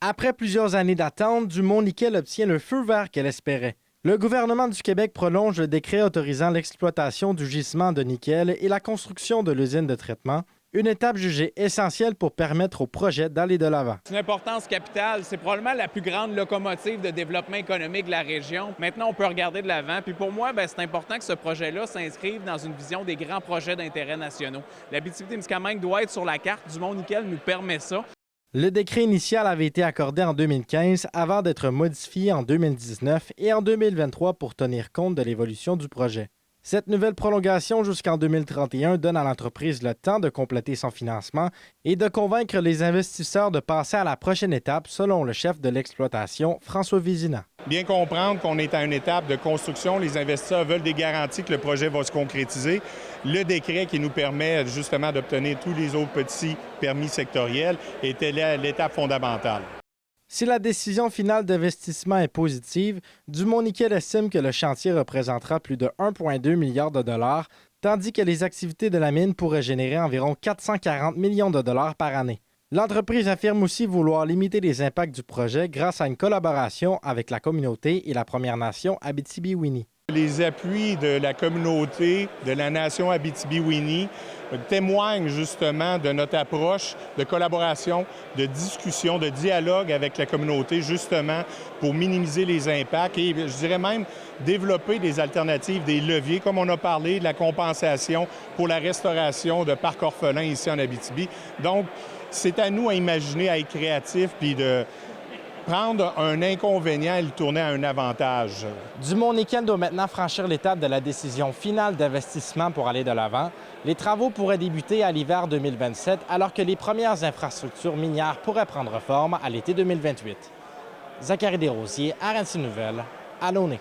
Après plusieurs années d'attente, Dumont-Nickel obtient le feu vert qu'elle espérait. Le gouvernement du Québec prolonge le décret autorisant l'exploitation du gisement de nickel et la construction de l'usine de traitement, une étape jugée essentielle pour permettre au projet d'aller de l'avant. C'est une importance capitale. C'est probablement la plus grande locomotive de développement économique de la région. Maintenant, on peut regarder de l'avant. Puis pour moi, c'est important que ce projet-là s'inscrive dans une vision des grands projets d'intérêt nationaux. L'Abitibi-Témiscamingue doit être sur la carte. Dumont-Nickel nous permet ça. Le décret initial avait été accordé en 2015 avant d'être modifié en 2019 et en 2023 pour tenir compte de l'évolution du projet. Cette nouvelle prolongation jusqu'en 2031 donne à l'entreprise le temps de compléter son financement et de convaincre les investisseurs de passer à la prochaine étape, selon le chef de l'exploitation, François Vézina. Bien comprendre qu'on est à une étape de construction, les investisseurs veulent des garanties que le projet va se concrétiser. Le décret qui nous permet justement d'obtenir tous les autres petits permis sectoriels était l'étape fondamentale. Si la décision finale d'investissement est positive, Dumont-Nickel estime que le chantier représentera plus de 1,2 milliard de dollars, tandis que les activités de la mine pourraient générer environ 440 millions de dollars par année. L'entreprise affirme aussi vouloir limiter les impacts du projet grâce à une collaboration avec la communauté et la Première Nation Abitibi-Wini. Les appuis de la communauté de la nation Abitibi-Wini témoignent justement de notre approche de collaboration, de discussion, de dialogue avec la communauté, justement pour minimiser les impacts et, je dirais même, développer des alternatives, des leviers, comme on a parlé de la compensation pour la restauration de parcs orphelins ici en Abitibi. Donc, c'est à nous à imaginer, à être créatifs, puis de prendre un inconvénient et le tourner à un avantage. Dumont-Nickel doit maintenant franchir l'étape de la décision finale d'investissement pour aller de l'avant. Les travaux pourraient débuter à l'hiver 2027, alors que les premières infrastructures minières pourraient prendre forme à l'été 2028. Zachary Desrosiers, RNC Nouvelles, à Launay.